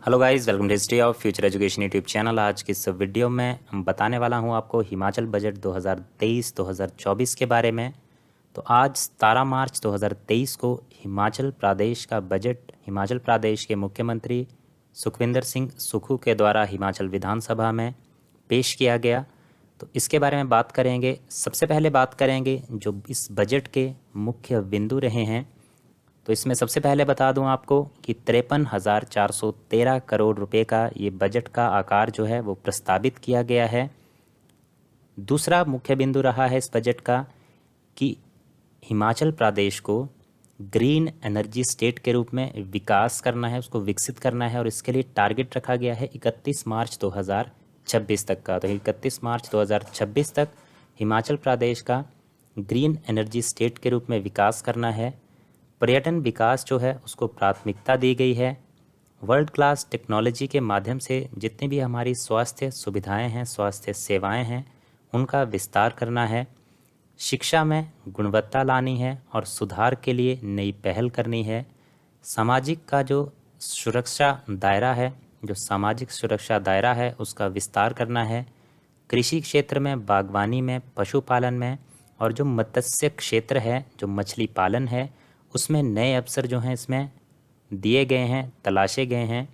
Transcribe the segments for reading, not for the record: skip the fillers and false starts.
Hello guys, welcome to history of future education YouTube channel. आज की इस video में हम बताने वाला हूं आपको हिमाचल बजट 2023-2024 के बारे में। तो आज 17 मार्च 2023 को हिमाचल प्रदेश का बजट हिमाचल प्रदेश के मुख्यमंत्री सुखविंदर सिंह सुक्खू के द्वारा हिमाचल विधानसभा में पेश किया गया। तो इसके बारे में बात करेंगे। सबसे पहले बात करेंगे जो इस बजट के मुख्य बिंदु रहे हैं। तो इसमें सबसे पहले बता दूं आपको कि 53,413 करोड़ रुपए का ये बजट का आकार जो है वो प्रस्तावित किया गया है। दूसरा मुख्य बिंदु रहा है इस बजट का कि हिमाचल प्रदेश को ग्रीन एनर्जी स्टेट के रूप में विकास करना है, उसको विकसित करना है और इसके लिए टारगेट रखा गया है 31 मार्च 2026 तक का। तो 31 मार्च 2026 तक हिमाचल प्रदेश का ग्रीन एनर्जी स्टेट के रूप में विकास करना है। पर्यटन विकास जो है उसको प्राथमिकता दी गई है। वर्ल्ड क्लास टेक्नोलॉजी के माध्यम से जितनी भी हमारी स्वास्थ्य सुविधाएं हैं, स्वास्थ्य सेवाएं हैं, उनका विस्तार करना है। शिक्षा में गुणवत्ता लानी है और सुधार के लिए नई पहल करनी है। सामाजिक का जो सुरक्षा दायरा है, जो सामाजिक सुरक्षा दायरा है उसका विस्तार करना है। कृषि क्षेत्र में, बागवानी में, पशुपालन में और जो मत्स्य क्षेत्र है, जो मछली पालन है, उसमें नए अवसर जो हैं इसमें दिए गए हैं, तलाशे गए हैं।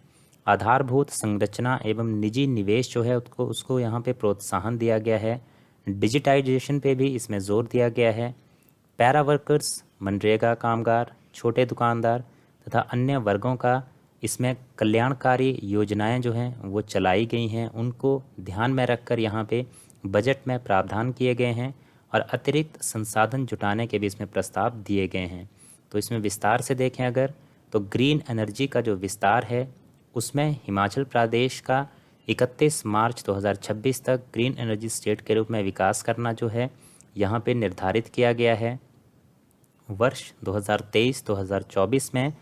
आधारभूत संरचना एवं निजी निवेश जो है उसको यहाँ पे प्रोत्साहन दिया गया है। डिजिटाइजेशन पे भी इसमें जोर दिया गया है। पैरा वर्कर्स, मनरेगा कामगार, छोटे दुकानदार तथा अन्य वर्गों का इसमें कल्याणकारी योजनाएं जो हैं वो चलाई गई हैं, उनको ध्यान में रखकर यहाँ पे बजट में प्रावधान किए गए हैं और अतिरिक्त संसाधन जुटाने के भी इसमें प्रस्ताव दिए गए हैं। तो इसमें विस्तार से देखें अगर तो ग्रीन एनर्जी का जो विस्तार है उसमें हिमाचल प्रदेश का 31 मार्च 2026 तक ग्रीन एनर्जी स्टेट के रूप में विकास करना जो है यहाँ पे निर्धारित किया गया है। वर्ष 2023-2024 में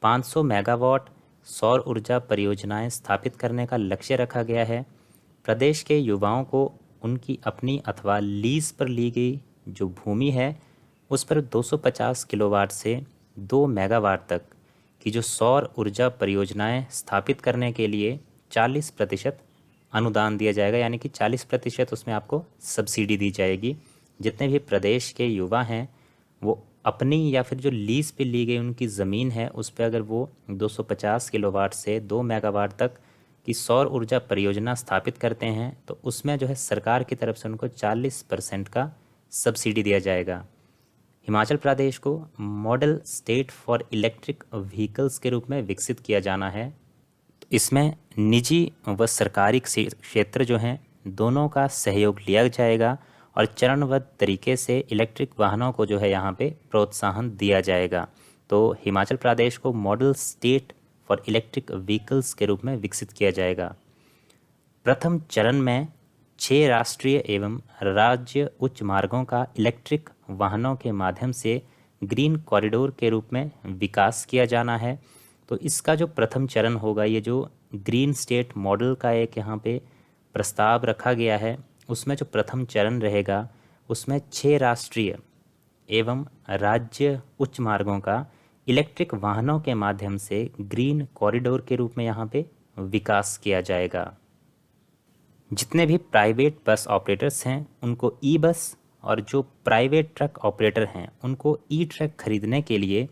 500 मेगावाट सौर ऊर्जा परियोजनाएं स्थापित करने का लक्ष्य रखा गया है। प्रदेश के युवाओं को उनकी अपनी अथवा लीज पर ली गई जो भूमि है उस पर 250 किलोवाट से 2 मेगावाट तक की जो सौर ऊर्जा परियोजनाएं स्थापित करने के लिए 40% अनुदान दिया जाएगा, यानी कि 40% उसमें आपको सब्सिडी दी जाएगी। जितने भी प्रदेश के युवा हैं वो अपनी या फिर जो लीज पे ली गई उनकी ज़मीन है उस पर अगर वो 250 किलोवाट से 2 मेगावाट तक की सौर ऊर्जा परियोजना स्थापित करते हैं तो उसमें जो है सरकार की तरफ से उनको 40% का सब्सिडी दिया जाएगा। हिमाचल प्रदेश को model state for electric vehicles के रूप में विकसित किया जाना है। तो इसमें निजी व सरकारी क्षेत्र जो हैं दोनों का सहयोग लिया जाएगा और चरणबद्ध तरीके से इलेक्ट्रिक वाहनों को जो है यहाँ पे प्रोत्साहन दिया जाएगा। तो हिमाचल प्रदेश को model state for electric vehicles के रूप में विकसित किया जाएगा। प्रथम चरण में 6 राष्ट्रीय एवं राज्य उच्च मार्गों का इलेक्ट्रिक वाहनों के माध्यम से ग्रीन कॉरिडोर के रूप में विकास किया जाना है। तो इसका जो प्रथम चरण होगा, ये जो ग्रीन स्टेट मॉडल का एक यहाँ पे प्रस्ताव रखा गया है, उसमें जो प्रथम चरण रहेगा उसमें 6 राष्ट्रीय एवं राज्य उच्च मार्गों का इलेक्ट्रिक वाहनों के माध्यम से ग्रीन कॉरिडोर के रूप में यहाँ पे विकास किया जाएगा। जितने भी प्राइवेट बस ऑपरेटर्स हैं उनको ई बस और जो प्राइवेट ट्रक ऑपरेटर हैं उनको ई ट्रक खरीदने के लिए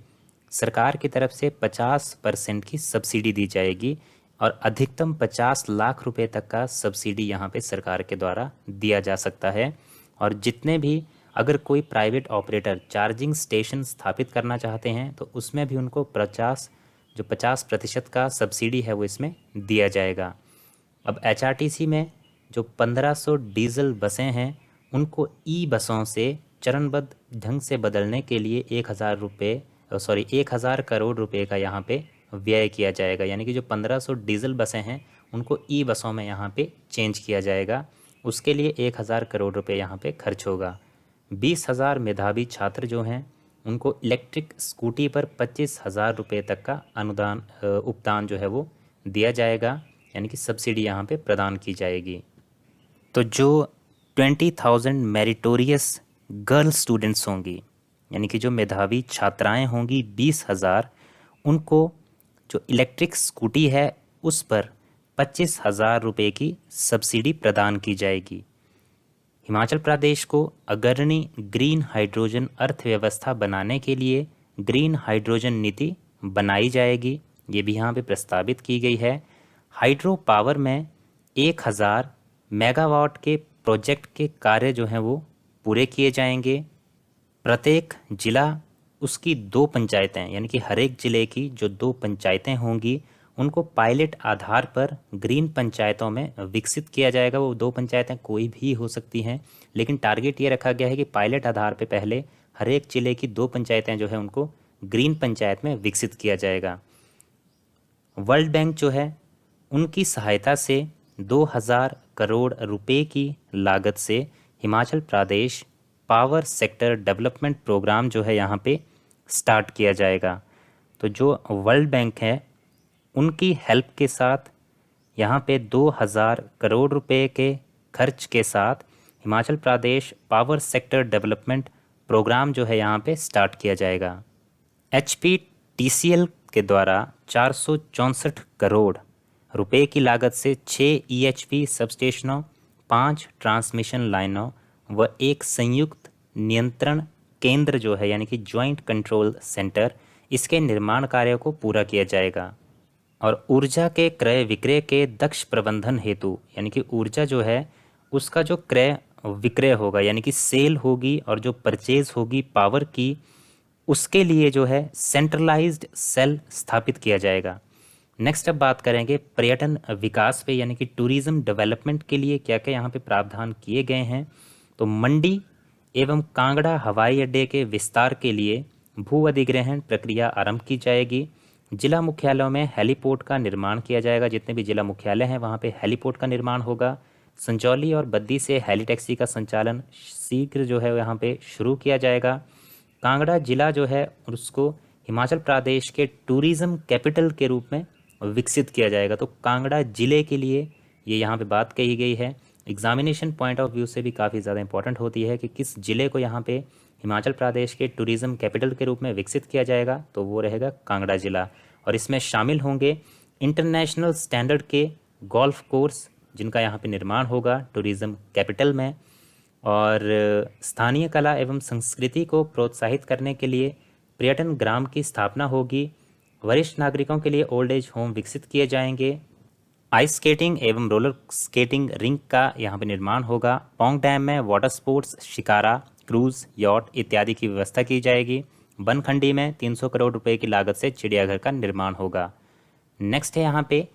सरकार की तरफ से 50% की सब्सिडी दी जाएगी और अधिकतम 50 लाख रुपए तक का सब्सिडी यहाँ पे सरकार के द्वारा दिया जा सकता है। और जितने भी अगर कोई प्राइवेट ऑपरेटर चार्जिंग स्टेशन स्थापित करना चाहते हैं तो उसमें भी उनको 50% का सब्सिडी है वो इसमें दिया जाएगा। अब HRTC में जो 1500 डीजल बसें हैं उनको ई बसों से चरणबद्ध ढंग से बदलने के लिए 1000 करोड़ रुपए का यहाँ पे व्यय किया जाएगा, यानी कि जो 1500 डीजल बसें हैं उनको ई बसों में यहाँ पे चेंज किया जाएगा। उसके लिए 1000 करोड़ रुपए यहाँ पे खर्च होगा। 20,000 मेधावी छात्र जो हैं उनको इलेक्ट्रिक स्कूटी पर 25,000 रुपये तक का अनुदान उपदान जो है वो दिया जाएगा, यानी कि सब्सिडी यहाँ पे प्रदान की जाएगी। तो जो 20,000 मेरिटोरियस गर्ल स्टूडेंट्स होंगी, यानी कि जो मेधावी छात्राएं होंगी 20,000, उनको जो इलेक्ट्रिक स्कूटी है उस पर 25,000 रुपये की सब्सिडी प्रदान की जाएगी। हिमाचल प्रदेश को अग्रणी ग्रीन हाइड्रोजन अर्थव्यवस्था बनाने के लिए ग्रीन हाइड्रोजन नीति बनाई जाएगी, ये भी यहाँ पे प्रस्तावित की गई है। हाइड्रो पावर में 1,000 मेगावाट के प्रोजेक्ट के कार्य जो हैं वो पूरे किए जाएंगे। प्रत्येक जिला उसकी 2 पंचायतें, यानी कि हर एक जिले की जो 2 पंचायतें होंगी उनको पायलट आधार पर ग्रीन पंचायतों में विकसित किया जाएगा। वो 2 पंचायतें कोई भी हो सकती हैं, लेकिन टारगेट ये रखा गया है कि पायलट आधार पे पहले हर एक जिले की 2 पंचायतें जो है उनको ग्रीन पंचायत में विकसित किया जाएगा। वर्ल्ड बैंक जो है उनकी सहायता से 2,000 करोड़ रुपए की लागत से Himachal Pradesh power sector development programme जो है यहाँ पे स्टार्ट किया जाएगा। तो जो वर्ल्ड बैंक है उनकी हेल्प के साथ यहाँ पे 2,000 करोड़ रुपए के खर्च के साथ Himachal Pradesh power sector development programme जो है यहाँ पे स्टार्ट किया जाएगा। HPTCL के द्वारा 464 करोड़ रुपए की लागत से 6 EHV सबस्टेशनों, 5 ट्रांसमिशन लाइनों व एक संयुक्त नियंत्रण केंद्र जो है यानी कि ज्वाइंट कंट्रोल सेंटर, इसके निर्माण कार्यों को पूरा किया जाएगा। और ऊर्जा के क्रय विक्रय के दक्ष प्रबंधन हेतु, यानी कि ऊर्जा जो है उसका जो क्रय विक्रय होगा यानी कि सेल होगी और जो परचेज होगी पावर की, उसके लिए जो है सेंट्रलाइज्ड सेल स्थापित किया जाएगा। नेक्स्ट अब बात करेंगे पर्यटन विकास पे, यानी कि टूरिज्म डेवलपमेंट के लिए क्या क्या यहाँ पे प्रावधान किए गए हैं। तो मंडी एवं कांगड़ा हवाई अड्डे के विस्तार के लिए भू अधिग्रहण प्रक्रिया आरंभ की जाएगी। जिला मुख्यालयों में हेलीपोर्ट का निर्माण किया जाएगा। जितने भी जिला मुख्यालय हैं वहाँ पे हेलीपोर्ट का निर्माण होगा। संजौली और बद्दी से हेली टैक्सी का संचालन शीघ्र जो है यहाँ पे शुरू किया जाएगा। कांगड़ा जिला जो है उसको हिमाचल प्रदेश के टूरिज्म कैपिटल के रूप में विकसित किया जाएगा। तो कांगड़ा जिले के लिए ये यहाँ पे बात कही गई है। एग्जामिनेशन पॉइंट ऑफ व्यू से भी काफ़ी ज़्यादा इंपॉर्टेंट होती है कि किस जिले को यहाँ पे हिमाचल प्रदेश के टूरिज्म कैपिटल के रूप में विकसित किया जाएगा, तो वो रहेगा कांगड़ा जिला। और इसमें शामिल होंगे इंटरनेशनल स्टैंडर्ड के गोल्फ कोर्स जिनका यहाँ पे निर्माण होगा टूरिज्म कैपिटल में। और स्थानीय कला एवं संस्कृति को प्रोत्साहित करने के लिए पर्यटन ग्राम की स्थापना होगी। वरिष्ठ नागरिकों के लिए ओल्ड एज होम विकसित किए जाएंगे। आइस स्केटिंग एवं रोलर स्केटिंग रिंक का यहाँ पे निर्माण होगा। पौंग डैम में water sports, shikara, cruise, yacht इत्यादि की व्यवस्था की जाएगी। बनखंडी में 300 करोड़ रुपए की लागत से चिड़ियाघर का निर्माण होगा। नेक्स्ट है यहाँ पे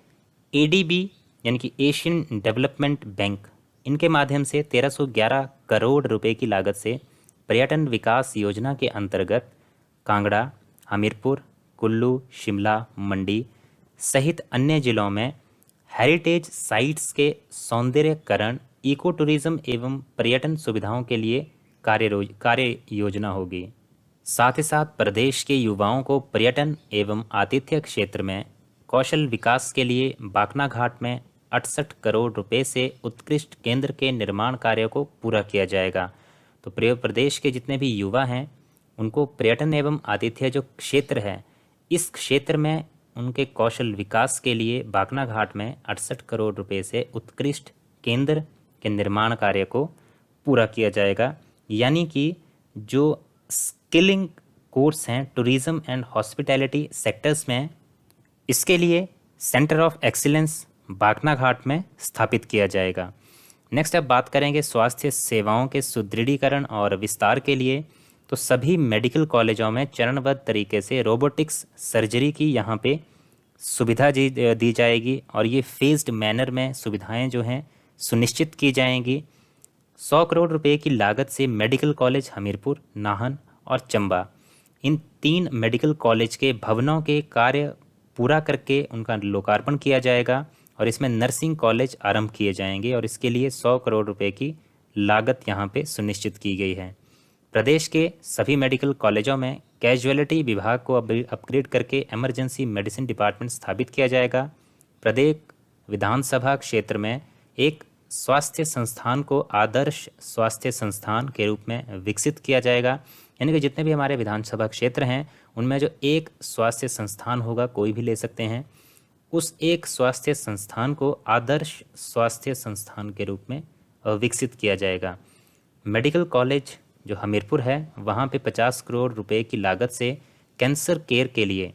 ADB यानी कि एशियन डेवलपमेंट बैंक, इनके माध्यम से 1311 करोड़ रुपए की लागत से पर्यटन विकास योजना के अंतर्गत कांगड़ा, हमीरपुर, कुल्लू, शिमला, मंडी सहित अन्य जिलों में हेरिटेज साइट्स के सौंदर्यकरण, इको टूरिज्म एवं पर्यटन सुविधाओं के लिए कार्य योजना होगी। साथ ही साथ प्रदेश के युवाओं को पर्यटन एवं आतिथ्य क्षेत्र में कौशल विकास के लिए बाकना घाट में 68 करोड़ रुपए से उत्कृष्ट केंद्र के निर्माण कार्य को पूरा किया जाएगा। तो प्रदेश के जितने भी युवा हैं उनको पर्यटन एवं आतिथ्य जो क्षेत्र है, इस क्षेत्र में उनके कौशल विकास के लिए बाकना घाट में 68 करोड़ रुपए से उत्कृष्ट केंद्र के निर्माण कार्य को पूरा किया जाएगा। यानी कि जो स्किलिंग कोर्स हैं टूरिज्म एंड हॉस्पिटैलिटी सेक्टर्स में, इसके लिए सेंटर ऑफ एक्सीलेंस बाकना घाट में स्थापित किया जाएगा। नेक्स्ट अब बात करेंगे स्वास्थ्य सेवाओं के सुदृढ़ीकरण और विस्तार के लिए। तो सभी मेडिकल कॉलेजों में चरणबद्ध तरीके से रोबोटिक्स सर्जरी की यहाँ पे सुविधा दी जाएगी और ये फेज्ड मैनर में सुविधाएं जो हैं सुनिश्चित की जाएंगी। 100 करोड़ रुपए की लागत से मेडिकल कॉलेज हमीरपुर, नाहन और चंबा, इन 3 मेडिकल कॉलेज के भवनों के कार्य पूरा करके उनका लोकार्पण किया जाएगा और इसमें नर्सिंग कॉलेज आरंभ किए जाएंगे और इसके लिए 100 करोड़ रुपए की लागत यहाँ पे सुनिश्चित की गई है। प्रदेश के सभी मेडिकल कॉलेजों में कैजुअलिटी विभाग को अपग्रेड करके इमरजेंसी मेडिसिन डिपार्टमेंट स्थापित किया जाएगा। प्रत्येक विधानसभा क्षेत्र में एक स्वास्थ्य संस्थान को आदर्श स्वास्थ्य संस्थान के रूप में विकसित किया जाएगा। यानी कि जितने भी हमारे विधानसभा क्षेत्र हैं उनमें जो एक स्वास्थ्य संस्थान होगा, कोई भी ले सकते हैं, उस एक स्वास्थ्य संस्थान को आदर्श स्वास्थ्य संस्थान के रूप में विकसित किया जाएगा। मेडिकल कॉलेज जो हमीरपुर है वहाँ पे 50 करोड़ रुपए की लागत से कैंसर केयर के लिए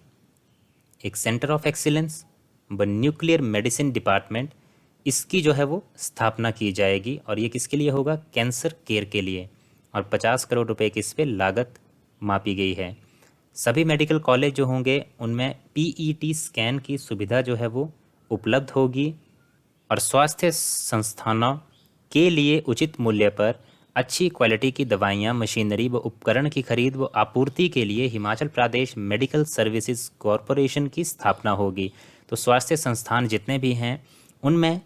एक सेंटर ऑफ एक्सीलेंस व न्यूक्लियर मेडिसिन डिपार्टमेंट इसकी जो है वो स्थापना की जाएगी। और ये किसके लिए होगा? कैंसर केयर के लिए। और 50 करोड़ रुपए की इस पर लागत मापी गई है। सभी मेडिकल कॉलेज जो होंगे उनमें पीईटी स्कैन की सुविधा जो है वो उपलब्ध होगी। और स्वास्थ्य संस्थानों के लिए उचित मूल्य पर अच्छी क्वालिटी की दवाइयाँ, मशीनरी व उपकरण की खरीद व आपूर्ति के लिए Himachal Pradesh medical services corporation की स्थापना होगी। तो स्वास्थ्य संस्थान जितने भी हैं उनमें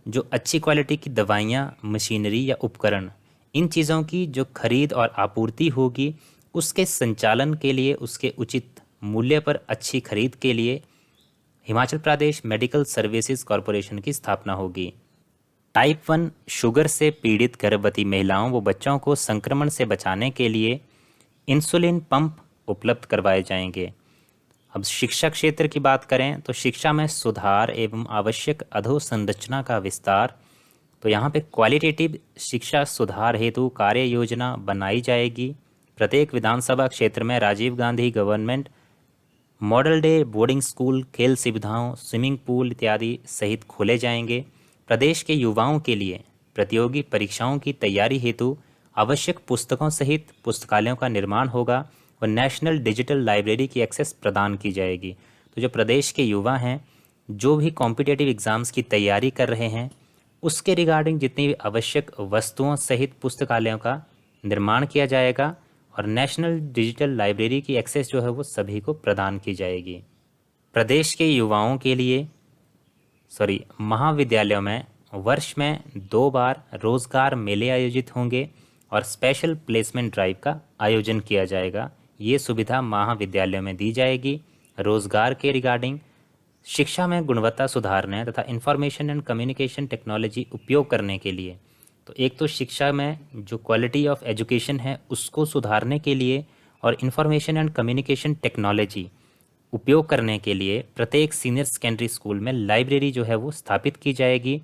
जो अच्छी क्वालिटी की दवाइयाँ, मशीनरी या उपकरण, इन चीज़ों की जो खरीद और आपूर्ति होगी उसके संचालन के लिए, उसके उचित मूल्य पर अच्छी खरीद के लिए Himachal Pradesh medical services corporation की स्थापना होगी। टाइप 1 शुगर से पीड़ित गर्भवती महिलाओं व बच्चों को संक्रमण से बचाने के लिए इंसुलिन पंप उपलब्ध करवाए जाएंगे। अब शिक्षा क्षेत्र की बात करें तो शिक्षा में सुधार एवं आवश्यक अधोसंरचना का विस्तार। तो यहाँ पे क्वालिटेटिव शिक्षा सुधार हेतु कार्य योजना बनाई जाएगी। प्रत्येक विधानसभा क्षेत्र में Rajiv Gandhi government model day boarding school, खेल सुविधाओं, स्विमिंग पूल इत्यादि सहित खोले जाएंगे। प्रदेश के युवाओं के लिए प्रतियोगी परीक्षाओं की तैयारी हेतु आवश्यक पुस्तकों सहित पुस्तकालयों का निर्माण होगा और नेशनल डिजिटल लाइब्रेरी की एक्सेस प्रदान की जाएगी। तो जो प्रदेश के युवा हैं जो भी कॉम्पिटिटिव एग्ज़ाम्स की तैयारी कर रहे हैं उसके रिगार्डिंग जितनी भी आवश्यक वस्तुओं सहित पुस्तकालयों का निर्माण किया जाएगा और नेशनल डिजिटल लाइब्रेरी की एक्सेस जो है वो सभी को प्रदान की जाएगी। प्रदेश के युवाओं के लिए महाविद्यालयों में वर्ष में 2 बार रोज़गार मेले आयोजित होंगे और स्पेशल प्लेसमेंट ड्राइव का आयोजन किया जाएगा। ये सुविधा महाविद्यालयों में दी जाएगी रोज़गार के रिगार्डिंग, शिक्षा में गुणवत्ता सुधारने तथा इंफॉर्मेशन एंड कम्युनिकेशन टेक्नोलॉजी उपयोग करने के लिए। तो एक तो शिक्षा में जो क्वालिटी ऑफ एजुकेशन है उसको सुधारने के लिए और इंफॉर्मेशन एंड कम्युनिकेशन टेक्नोलॉजी उपयोग करने के लिए प्रत्येक सीनियर सेकेंडरी स्कूल में लाइब्रेरी जो है वो स्थापित की जाएगी।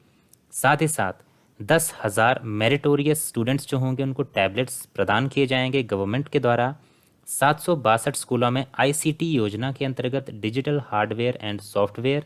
साथ ही साथ 10,000 मेरिटोरियस स्टूडेंट्स जो होंगे उनको टैबलेट्स प्रदान किए जाएंगे गवर्नमेंट के द्वारा। 762 स्कूलों में आईसीटी योजना के अंतर्गत digital hardware and software.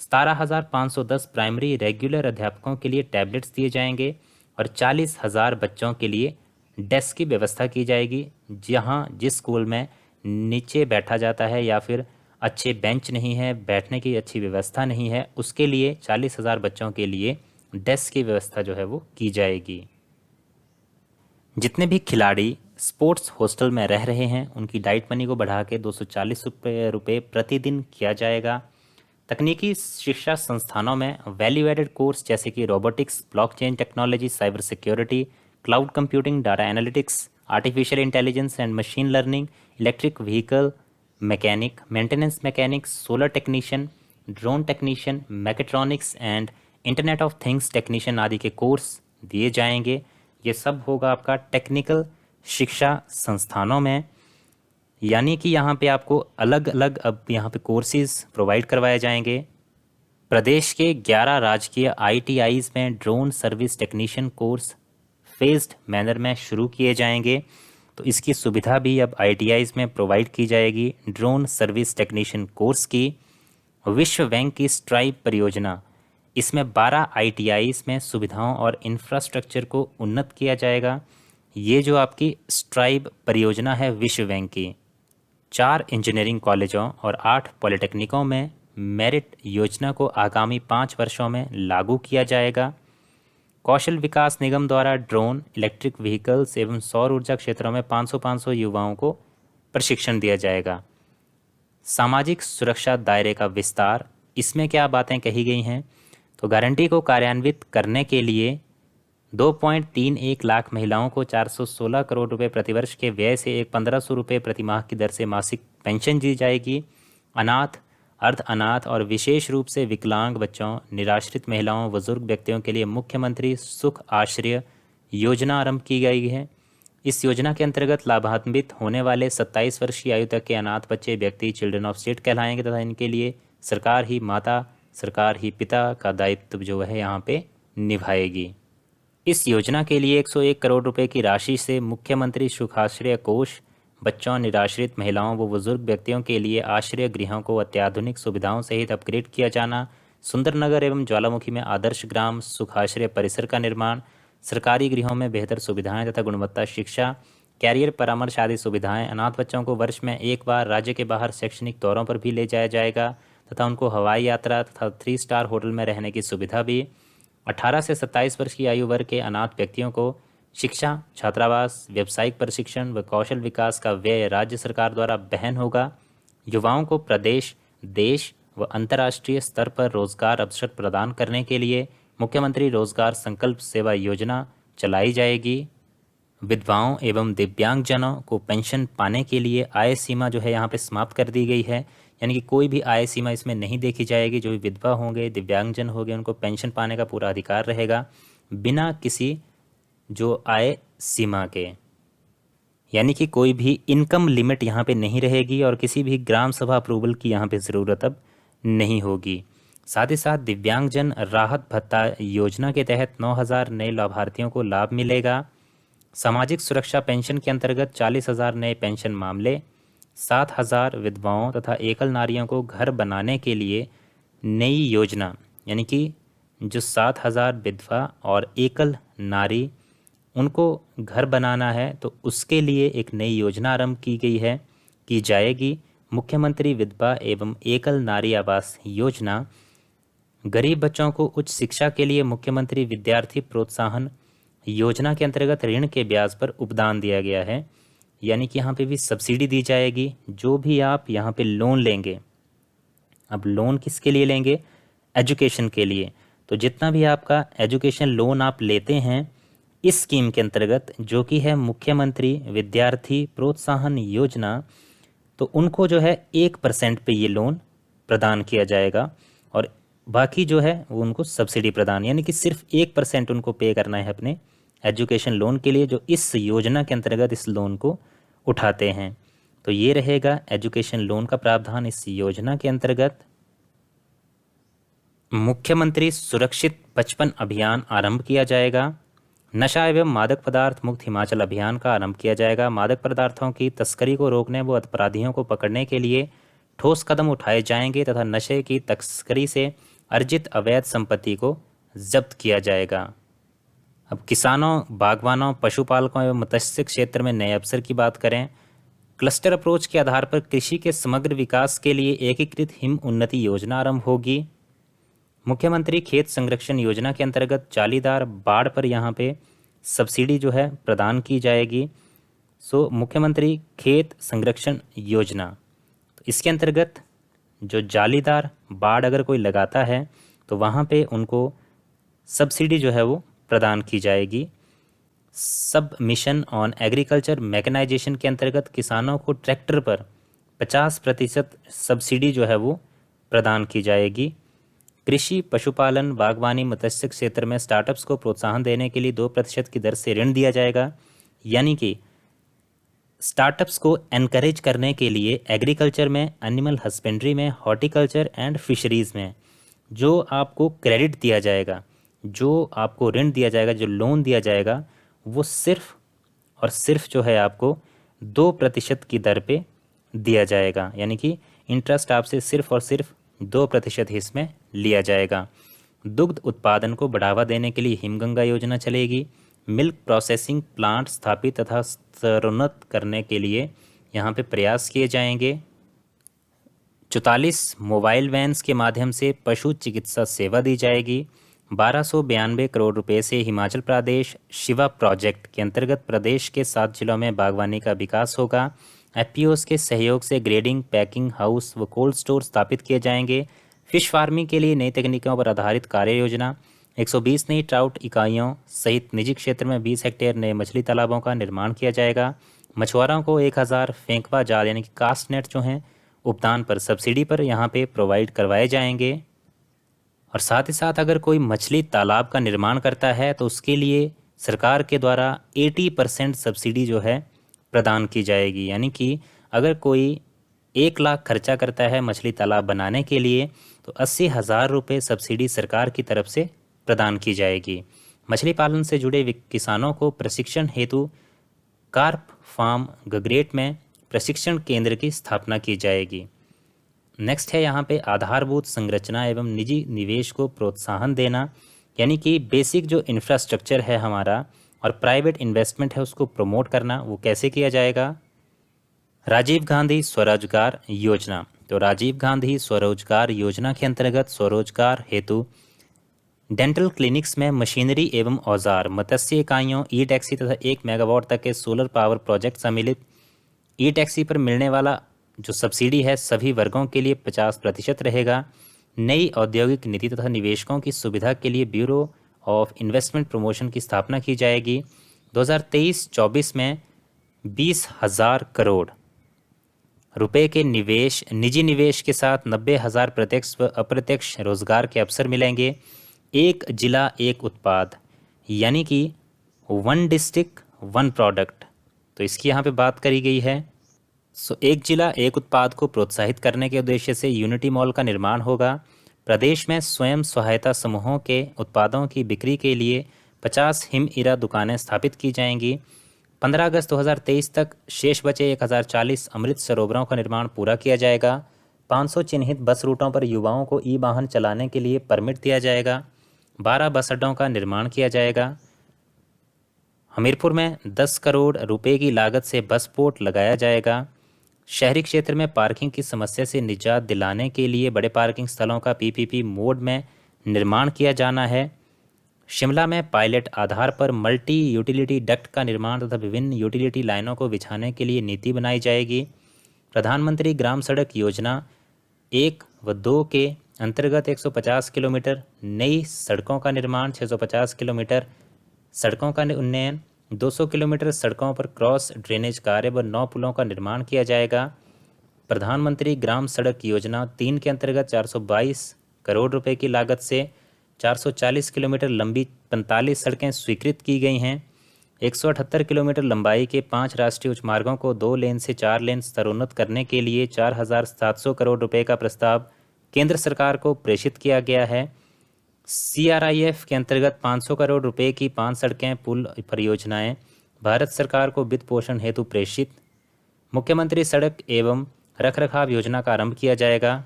17,510 primary regular अध्यापकों के लिए टैबलेट्स दिए जाएंगे और 40,000 बच्चों के लिए डेस्क की व्यवस्था की जाएगी। जहां जिस स्कूल में नीचे बैठा जाता है या फिर अच्छे बेंच नहीं है, बैठने की अच्छी व्यवस्था नहीं है, उसके लिए 40,000 बच्चों के लिए डेस्क की व्यवस्था जो है वो की जाएगी। जितने भी खिलाड़ी स्पोर्ट्स हॉस्टल में रह रहे हैं उनकी डाइट मनी को बढ़ा के 240 रुपये प्रतिदिन किया जाएगा। तकनीकी शिक्षा संस्थानों में वैल्यू एडेड कोर्स जैसे कि robotics, blockchain technology, cyber security, cloud computing, data analytics, artificial intelligence and machine learning, electric vehicle mechanic, maintenance mechanic, solar technician, drone technician, mechatronics and internet of things technician आदि के course दिए जाएंगे। ये सब होगा आपका टेक्निकल शिक्षा संस्थानों में, यानी कि यहाँ पे आपको अलग अलग अब यहाँ पे कोर्सेज प्रोवाइड करवाए जाएंगे। प्रदेश के 11 राजकीय आईटीआईज़ में drone service technician course phased manner में शुरू किए जाएंगे। तो इसकी सुविधा भी अब आईटीआईज़ में प्रोवाइड की जाएगी ड्रोन सर्विस टेक्नीशियन कोर्स की। विश्व बैंक की स्ट्राइब परियोजना, इसमें 12 आईटीआईज़ में सुविधाओं और इंफ्रास्ट्रक्चर को उन्नत किया जाएगा। ये जो आपकी स्ट्राइब परियोजना है विश्व बैंक की, 4 इंजीनियरिंग कॉलेजों और 8 पॉलिटेक्निकों में मेरिट योजना को आगामी 5 वर्षों में लागू किया जाएगा। कौशल विकास निगम द्वारा ड्रोन, इलेक्ट्रिक व्हीकल्स एवं सौर ऊर्जा क्षेत्रों में 500 युवाओं को प्रशिक्षण दिया जाएगा। सामाजिक सुरक्षा दायरे का विस्तार, इसमें क्या बातें कही गई हैं? तो गारंटी को कार्यान्वित करने के लिए 2.31 लाख महिलाओं को 416 करोड़ रुपए प्रतिवर्ष के व्यय से एक 1,500 रुपये प्रतिमाह की दर से मासिक पेंशन दी जाएगी। अनाथ, अर्ध अनाथ और विशेष रूप से विकलांग बच्चों, निराश्रित महिलाओं, बुजुर्ग व्यक्तियों के लिए मुख्यमंत्री सुख आश्रय योजना आरंभ की गई है। इस योजना के अंतर्गत लाभान्वित होने वाले 27 वर्ष की आयु तक के अनाथ बच्चे व्यक्ति चिल्ड्रन ऑफ स्टेट कहलाएंगे तथा इनके लिए सरकार ही माता, सरकार ही पिता का दायित्व जो है यहाँ पे निभाएगी। इस योजना के लिए 101 करोड़ रुपए की राशि से मुख्यमंत्री सुखाश्रय कोष, बच्चों, निराश्रित महिलाओं व बुजुर्ग व्यक्तियों के लिए आश्रय गृहों को अत्याधुनिक सुविधाओं सहित अपग्रेड किया जाना, सुंदरनगर एवं ज्वालामुखी में आदर्श ग्राम सुखाश्रय परिसर का निर्माण, सरकारी गृहों में बेहतर सुविधाएं तथा गुणवत्ता शिक्षा, कैरियर परामर्श आदि सुविधाएं, अनाथ बच्चों को वर्ष में एक बार राज्य के बाहर शैक्षणिक दौरों पर भी ले जाया जाएगा तथा उनको हवाई यात्रा तथा 3 स्टार होटल में रहने की सुविधा भी। 18 से 27 वर्ष की आयु वर्ग के अनाथ व्यक्तियों को शिक्षा, छात्रावास, व्यावसायिक प्रशिक्षण व कौशल विकास का व्यय राज्य सरकार द्वारा वहन होगा। युवाओं को प्रदेश, देश व अंतर्राष्ट्रीय स्तर पर रोजगार अवसर प्रदान करने के लिए मुख्यमंत्री रोजगार संकल्प सेवा योजना चलाई जाएगी। विधवाओं एवं दिव्यांगजनों को पेंशन पाने के लिए आय सीमा जो है यहाँ पे समाप्त कर दी गई है, यानी कि कोई भी आय सीमा इसमें नहीं देखी जाएगी। जो भी विधवा होंगे, दिव्यांगजन होंगे, उनको पेंशन पाने का पूरा अधिकार रहेगा बिना किसी जो आय सीमा के, यानी कि कोई भी इनकम लिमिट यहाँ पे नहीं रहेगी और किसी भी ग्राम सभा अप्रूवल की यहाँ पे ज़रूरत अब नहीं होगी। साथ ही साथ दिव्यांगजन राहत भत्ता योजना के तहत 9,000 नए लाभार्थियों को लाभ मिलेगा। सामाजिक सुरक्षा पेंशन के अंतर्गत 40,000 नए पेंशन मामले, 7,000 विधवाओं तथा एकल नारियों को घर बनाने के लिए नई योजना, यानी कि जो 7,000 विधवा और एकल नारी उनको घर बनाना है तो उसके लिए एक नई योजना आरंभ की जाएगी। मुख्यमंत्री विधवा एवं एकल नारी आवास योजना। गरीब बच्चों को उच्च शिक्षा के लिए मुख्यमंत्री विद्यार्थी प्रोत्साहन योजना के अंतर्गत ऋण के ब्याज पर उपदान दिया गया है, यानी कि यहाँ पे भी सब्सिडी दी जाएगी। जो भी आप यहाँ पे लोन लेंगे, अब लोन किसके लिए लेंगे? एजुकेशन के लिए। तो जितना भी आपका एजुकेशन लोन आप लेते हैं इस स्कीम के अंतर्गत, जो कि है मुख्यमंत्री विद्यार्थी प्रोत्साहन योजना, तो उनको जो है 1% पे ये लोन प्रदान किया जाएगा और बाकी जो है वो उनको सब्सिडी प्रदान, यानी कि सिर्फ 1% उनको पे करना है अपने एजुकेशन लोन के लिए, जो इस योजना के अंतर्गत इस लोन को उठाते हैं। तो ये रहेगा एजुकेशन लोन का प्रावधान इस योजना के अंतर्गत। मुख्यमंत्री सुरक्षित बचपन अभियान आरंभ किया जाएगा। नशा एवं मादक पदार्थ मुक्त हिमाचल अभियान का आरंभ किया जाएगा। मादक पदार्थों की तस्करी को रोकने व अपराधियों को पकड़ने के लिए ठोस कदम उठाए जाएंगे तथा नशे की तस्करी से अर्जित अवैध संपत्ति को जब्त किया जाएगा। अब किसानों, बागवानों, पशुपालकों एवं मत्स्य क्षेत्र में नए अवसर की बात करें, क्लस्टर अप्रोच के आधार पर कृषि के समग्र विकास के लिए एकीकृत हिम उन्नति योजना आरंभ होगी। मुख्यमंत्री खेत संरक्षण योजना के अंतर्गत जालीदार बाड़ पर यहाँ पे सब्सिडी जो है प्रदान की जाएगी। मुख्यमंत्री खेत संरक्षण योजना, तो इसके अंतर्गत जो जालीदार बाड़ अगर कोई लगाता है तो वहाँ पे उनको सब्सिडी जो है वो प्रदान की जाएगी। सब मिशन ऑन एग्रीकल्चर मैकेनाइजेशन के अंतर्गत किसानों को ट्रैक्टर पर 50% सब्सिडी जो है वो प्रदान की जाएगी। कृषि, पशुपालन, बागवानी, मत्स्य क्षेत्र में स्टार्टअप्स को प्रोत्साहन देने के लिए 2% की दर से ऋण दिया जाएगा, यानी कि स्टार्टअप्स को एनकरेज करने के लिए एग्रीकल्चर में, एनिमल हस्बेंड्री में, हॉर्टिकल्चर एंड फिशरीज़ में जो आपको क्रेडिट दिया जाएगा, जो आपको ऋण दिया जाएगा, जो लोन दिया जाएगा, वो सिर्फ और सिर्फ जो है आपको 2% की दर पे दिया जाएगा, यानी कि इंटरेस्ट आपसे सिर्फ और सिर्फ 2% ही इसमें लिया जाएगा। दुग्ध उत्पादन को बढ़ावा देने के लिए हिमगंगा योजना चलेगी। मिल्क प्रोसेसिंग प्लांट स्थापित तथा स्तरोन्नत करने के लिए यहाँ पे प्रयास किए जाएंगे। 44 मोबाइल वैन्स के माध्यम से पशु चिकित्सा सेवा दी जाएगी। 1292 करोड़ रुपए से हिमाचल प्रदेश शिवा प्रोजेक्ट के अंतर्गत प्रदेश के 7 जिलों में बागवानी का विकास होगा। एफपीओस के सहयोग से ग्रेडिंग, पैकिंग हाउस व कोल्ड स्टोर स्थापित किए जाएंगे। फिश फार्मिंग के लिए नई तकनीकों पर आधारित कार्य योजना। 120 नई ट्राउट इकाइयों सहित निजी क्षेत्र में 20 हेक्टेयर नए मछली तालाबों का निर्माण किया जाएगा। मछुआरों को 1000 फेंकवा जाल यानी कि कास्ट नेट जो हैं उपदान पर सब्सिडी पर यहाँ पे प्रोवाइड करवाए जाएंगे। और साथ ही साथ अगर कोई मछली तालाब का निर्माण करता है तो उसके लिए सरकार के द्वारा 80% सब्सिडी जो है प्रदान की जाएगी, यानी कि अगर कोई 1 लाख खर्चा करता है मछली तालाब बनाने के लिए, तो 80,000 रुपये सब्सिडी सरकार की तरफ से प्रदान की जाएगी। मछली पालन से जुड़े किसानों को प्रशिक्षण हेतु कार्प फार्म गगरेट में प्रशिक्षण केंद्र की स्थापना की जाएगी। नेक्स्ट है यहाँ पे आधारभूत संरचना एवं निजी निवेश को प्रोत्साहन देना, यानी कि बेसिक जो इंफ्रास्ट्रक्चर है हमारा और प्राइवेट इन्वेस्टमेंट है उसको प्रमोट करना। वो कैसे किया जाएगा? राजीव गांधी स्वरोजगार योजना। तो राजीव गांधी स्वरोजगार योजना के अंतर्गत स्वरोजगार हेतु डेंटल क्लिनिक्स में मशीनरी एवं औजार, मत्स्य इकाइयों, ई टैक्सी तथा 1 मेगावाट तक के सोलर पावर प्रोजेक्ट सम्मिलित। ई टैक्सी पर मिलने वाला जो सब्सिडी है सभी वर्गों के लिए 50% रहेगा। नई औद्योगिक नीति तथा निवेशकों की सुविधा के लिए ब्यूरो ऑफ इन्वेस्टमेंट प्रमोशन की स्थापना की जाएगी। 2023-24 में 20,000 करोड़ रुपए के निजी निवेश के साथ 90,000 प्रत्यक्ष व अप्रत्यक्ष रोजगार के अवसर मिलेंगे। एक जिला एक उत्पाद, यानी कि 1 डिस्ट्रिक्ट 1 प्रोडक्ट, तो इसकी यहाँ पे बात करी गई है। एक जिला एक उत्पाद को प्रोत्साहित करने के उद्देश्य से यूनिटी मॉल का निर्माण होगा। प्रदेश में स्वयं सहायता समूहों के उत्पादों की बिक्री के लिए 50 हिम इरा दुकानें स्थापित की जाएंगी। 15 अगस्त 2023 तक शेष बचे 1040 अमृत सरोवरों का निर्माण पूरा किया जाएगा। 500 चिन्हित बस रूटों पर युवाओं को ई वाहन चलाने के लिए परमिट दिया जाएगा। 12 बस अड्डों का निर्माण किया जाएगा। हमीरपुर में 10 करोड़ रुपए की लागत से बस पोर्ट लगाया जाएगा। शहरी क्षेत्र में पार्किंग की समस्या से निजात दिलाने के लिए बड़े पार्किंग स्थलों का पीपीपी मोड में निर्माण किया जाना है। शिमला में पायलट आधार पर मल्टी यूटिलिटी डक्ट का निर्माण तथा विभिन्न यूटिलिटी लाइनों को बिछाने के लिए नीति बनाई जाएगी। प्रधानमंत्री ग्राम सड़क योजना 1 व 2 के अंतर्गत 150 किलोमीटर नई सड़कों का निर्माण, 650 किलोमीटर सड़कों का उन्नयन, 200 किलोमीटर सड़कों पर क्रॉस ड्रेनेज कार्य व 9 पुलों का निर्माण किया जाएगा। प्रधानमंत्री ग्राम सड़क योजना 3 के अंतर्गत 422 करोड़ रुपए की लागत से 440 किलोमीटर लंबी 45 सड़कें स्वीकृत की गई हैं। 178 किलोमीटर लंबाई के 5 राष्ट्रीय उच्च मार्गों को 2 लेन से 4 लेन स्तरोन्नत करने के लिए 4,700 करोड़ रुपए का प्रस्ताव केंद्र सरकार को प्रेषित किया गया है। CRIF के अंतर्गत 500 करोड़ रुपए की 5 सड़कें पुल परियोजनाएं भारत सरकार को वित्त पोषण हेतु प्रेषित। मुख्यमंत्री सड़क एवं रखरखाव योजना का आरंभ किया जाएगा।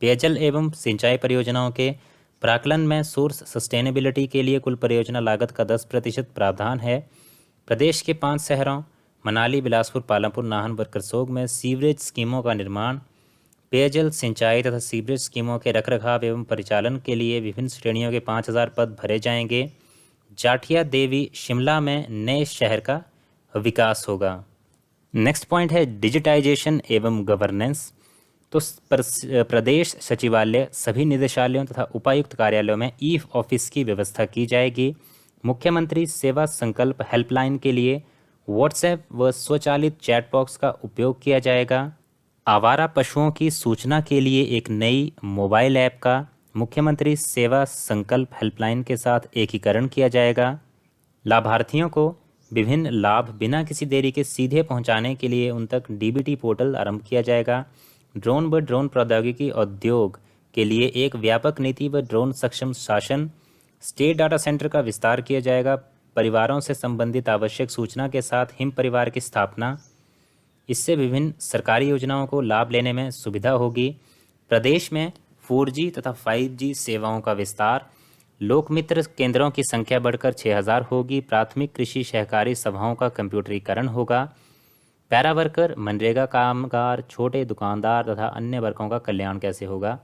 पेयजल एवं सिंचाई परियोजनाओं के प्राक्कलन में सोर्स सस्टेनेबिलिटी के लिए कुल परियोजना लागत का 10% प्रावधान है। प्रदेश के 5 शहरों मनाली, बिलासपुर, पालमपुर, नाहन व करसोग में सीवरेज स्कीमों का निर्माण, पेयजल, सिंचाई तथा सीवरेज स्कीमों के रखरखाव एवं परिचालन के लिए विभिन्न श्रेणियों के 5,000 पद भरे जाएंगे। जाठिया देवी शिमला में नए शहर का विकास होगा। नेक्स्ट पॉइंट है डिजिटाइजेशन एवं गवर्नेंस। तो प्रदेश सचिवालय, सभी निदेशालयों तथा उपायुक्त कार्यालयों में ई ऑफिस की व्यवस्था की जाएगी। मुख्यमंत्री सेवा संकल्प हेल्पलाइन के लिए व्हाट्सएप व स्वचालित चैट बॉक्स का उपयोग किया जाएगा। आवारा पशुओं की सूचना के लिए एक नई मोबाइल ऐप का मुख्यमंत्री सेवा संकल्प हेल्पलाइन के साथ एकीकरण किया जाएगा। लाभार्थियों को विभिन्न लाभ बिना किसी देरी के सीधे पहुंचाने के लिए उन तक डीबीटी पोर्टल आरंभ किया जाएगा। ड्रोन व ड्रोन प्रौद्योगिकी उद्योग के लिए एक व्यापक नीति व ड्रोन सक्षम शासन, स्टेट डाटा सेंटर का विस्तार किया जाएगा। परिवारों से संबंधित आवश्यक सूचना के साथ हिम परिवार की स्थापना, इससे विभिन्न सरकारी योजनाओं को लाभ लेने में सुविधा होगी। प्रदेश में 4G तथा 5G सेवाओं का विस्तार, लोकमित्र केंद्रों की संख्या बढ़कर 6,000 होगी। प्राथमिक कृषि सहकारी सभाओं का कंप्यूटरीकरण होगा। पैरा वर्कर, मनरेगा कामगार, छोटे दुकानदार तथा अन्य वर्गों का कल्याण कैसे होगा?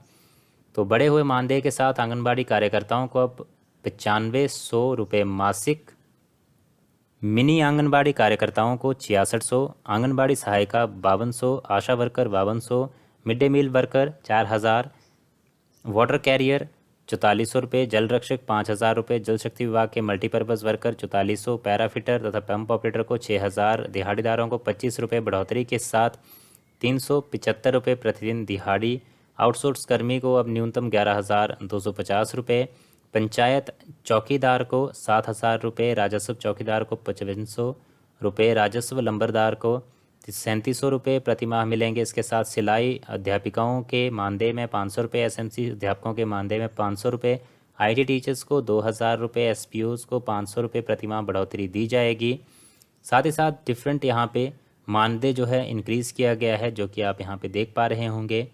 तो बढ़े हुए मानदेय के साथ आंगनबाड़ी कार्यकर्ताओं को अब 9500 रुपये मासिक, मिनी आंगनबाड़ी कार्यकर्ताओं को 6600, आंगनबाड़ी सहायिका 5200, ASHA worker 5200, mid day meal worker 4000, water carrier 4400 रुपये, जल रक्षक 5000 रुपये, जल शक्ति विभाग के मल्टीपर्पज़ वर्कर 4400, पैराफिटर तथा पंप ऑपरेटर को 6000, दिहाड़ीदारों को 25 रुपये बढ़ोतरी के साथ 375 रुपये प्रतिदिन दिहाड़ी, आउटसोर्स कर्मी को अब न्यूनतम 11,250 रुपये, पंचायत चौकीदार को 7,000 रुपये, राजस्व चौकीदार को 5500 रुपये, राजस्व लंबरदार को ₹3700 प्रतिमाह मिलेंगे। इसके साथ सिलाई अध्यापिकाओं के मानदेय में ₹500, एसएमसी अध्यापकों के मानदेय में ₹500, आईटी टीचर्स को ₹2000, एसपीओज को ₹500 प्रतिमाह बढ़ोतरी दी जाएगी। साथ ही साथ डिफरेंट यहाँ पे मानदेय जो है इंक्रीज़ किया गया है, जो कि आप यहाँ पे देख पा रहे होंगे,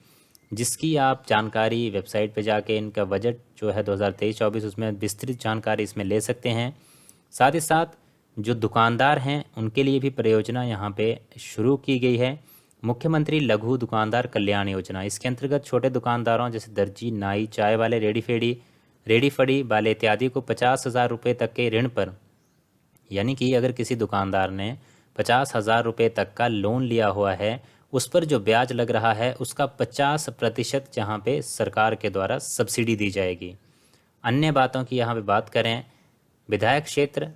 जिसकी आप जानकारी वेबसाइट पे जाके इनका बजट जो है 2023-24 उसमें विस्तृत जानकारी इसमें ले सकते हैं। साथ ही साथ जो दुकानदार हैं उनके लिए भी परियोजना यहाँ पे शुरू की गई है, मुख्यमंत्री लघु दुकानदार कल्याण योजना। इसके अंतर्गत छोटे दुकानदारों जैसे दर्जी, नाई, चाय वाले, रेडी फड़ी वाले इत्यादि को 50,000 रुपये तक के ऋण पर, यानी कि अगर किसी दुकानदार ने 50,000 रुपये तक का लोन लिया हुआ है, उस पर जो ब्याज लग रहा है उसका 50% जहाँ पे सरकार के द्वारा सब्सिडी दी जाएगी। अन्य बातों की यहाँ पे बात करें, विधायक क्षेत्र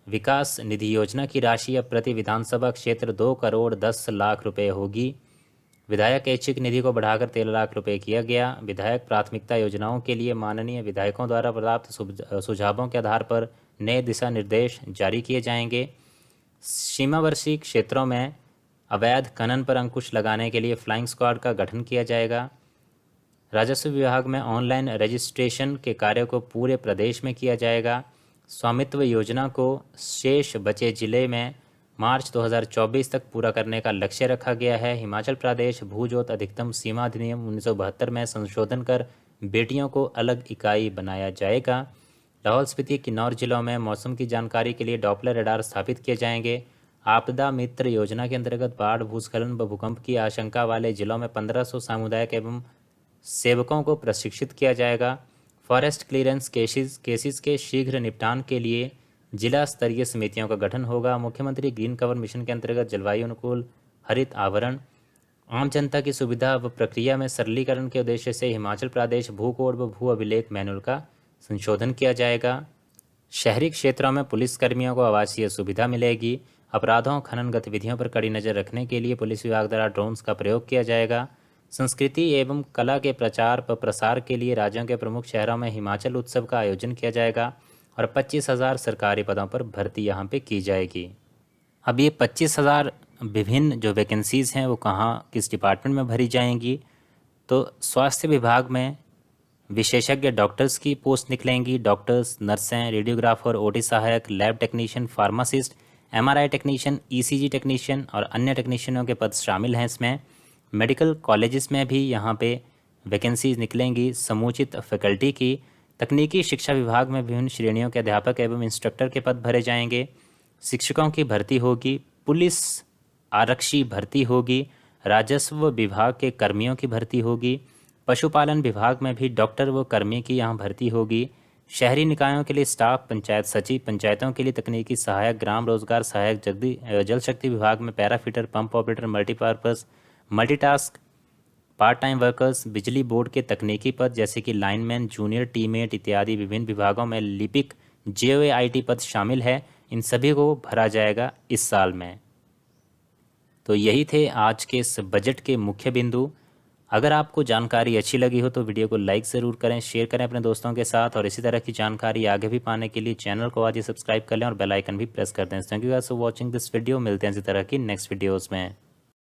विकास निधि योजना की राशि अब प्रति विधानसभा क्षेत्र 2,10,00,000 रुपये होगी। विधायक ऐच्छिक निधि को बढ़ाकर 13 लाख रुपये किया गया। विधायक प्राथमिकता योजनाओं के लिए माननीय विधायकों द्वारा प्राप्त सुझावों के आधार पर नए दिशा निर्देश जारी किए जाएंगे। सीमावर्ती क्षेत्रों में अवैध खनन पर अंकुश लगाने के लिए फ्लाइंग स्क्वाड का गठन किया जाएगा। राजस्व विभाग में ऑनलाइन रजिस्ट्रेशन के कार्य को पूरे प्रदेश में किया जाएगा। स्वामित्व योजना को शेष बचे जिले में मार्च 2024 तक पूरा करने का लक्ष्य रखा गया है। हिमाचल प्रदेश भूजोत अधिकतम सीमा अधिनियम 1972 में संशोधन कर बेटियों को अलग इकाई बनाया जाएगा। लाहौल स्पीति, किन्नौर जिलों में मौसम की जानकारी के लिए डॉपलर रडार स्थापित किए जाएंगे। आपदा मित्र योजना के अंतर्गत बाढ़, भूस्खलन व भूकंप की आशंका वाले जिलों में 1500 सामुदायिक एवं सेवकों को प्रशिक्षित किया जाएगा। फॉरेस्ट क्लियरेंस केसेस के शीघ्र निपटान के लिए जिला स्तरीय समितियों का गठन होगा। मुख्यमंत्री ग्रीन कवर मिशन के अंतर्गत जलवायु अनुकूल हरित आवरण, आम जनता की सुविधा व प्रक्रिया में सरलीकरण के उद्देश्य से हिमाचल प्रदेश भू कोड व भू अभिलेख मैनुअल का संशोधन किया जाएगा। शहरी क्षेत्रों में पुलिस कर्मियों को आवासीय सुविधा मिलेगी। अपराधों, खनन गतिविधियों पर कड़ी नज़र रखने के लिए पुलिस विभाग द्वारा ड्रोन्स का प्रयोग किया जाएगा। संस्कृति एवं कला के प्रचार व प्रसार के लिए राज्यों के प्रमुख शहरों में हिमाचल उत्सव का आयोजन किया जाएगा और 25,000 सरकारी पदों पर भर्ती यहाँ पे की जाएगी। अब ये 25,000 विभिन्न जो वैकेंसीज़ हैं वो कहाँ, किस डिपार्टमेंट में भरी जाएंगी, तो स्वास्थ्य विभाग में विशेषज्ञ डॉक्टर्स की पोस्ट निकलेंगी। डॉक्टर्स, नर्सें, रेडियोग्राफर, ओटी सहायक, lab technician, pharmacist, MRI technician, ECG technician और अन्य टेक्नीशियनों के पद शामिल हैं इसमें। मेडिकल कॉलेजेस में भी यहाँ पे वैकेंसीज निकलेंगी समुचित फैकल्टी की। तकनीकी शिक्षा विभाग में विभिन्न श्रेणियों के अध्यापक एवं इंस्ट्रक्टर के पद भरे जाएंगे। शिक्षकों की भर्ती होगी। पुलिस आरक्षी भर्ती होगी। राजस्व विभाग के कर्मियों की भर्ती होगी। पशुपालन विभाग में भी डॉक्टर व कर्मी की यहाँ भर्ती होगी। शहरी निकायों के लिए स्टाफ, पंचायत सचिव, पंचायतों के लिए तकनीकी सहायक, ग्राम रोजगार सहायक, जल शक्ति विभाग में पैराफिटर, pump operator, multipurpose, multitask, part time workers, बिजली बोर्ड के तकनीकी पद जैसे कि लाइनमैन, जूनियर टीममेट इत्यादि विभिन्न विभागों में लिपिक, जेओआईटी पद शामिल है। इन सभी को भरा जाएगा इस साल में। तो यही थे आज के इस बजट के मुख्य बिंदु। अगर आपको जानकारी अच्छी लगी हो तो वीडियो को लाइक ज़रूर करें, शेयर करें अपने दोस्तों के साथ और इसी तरह की जानकारी आगे भी पाने के लिए चैनल को आज ही सब्सक्राइब कर लें और बेल आइकन भी प्रेस कर दें। Thank you guys for watching this video. मिलते हैं इसी तरह की नेक्स्ट वीडियोज़ में।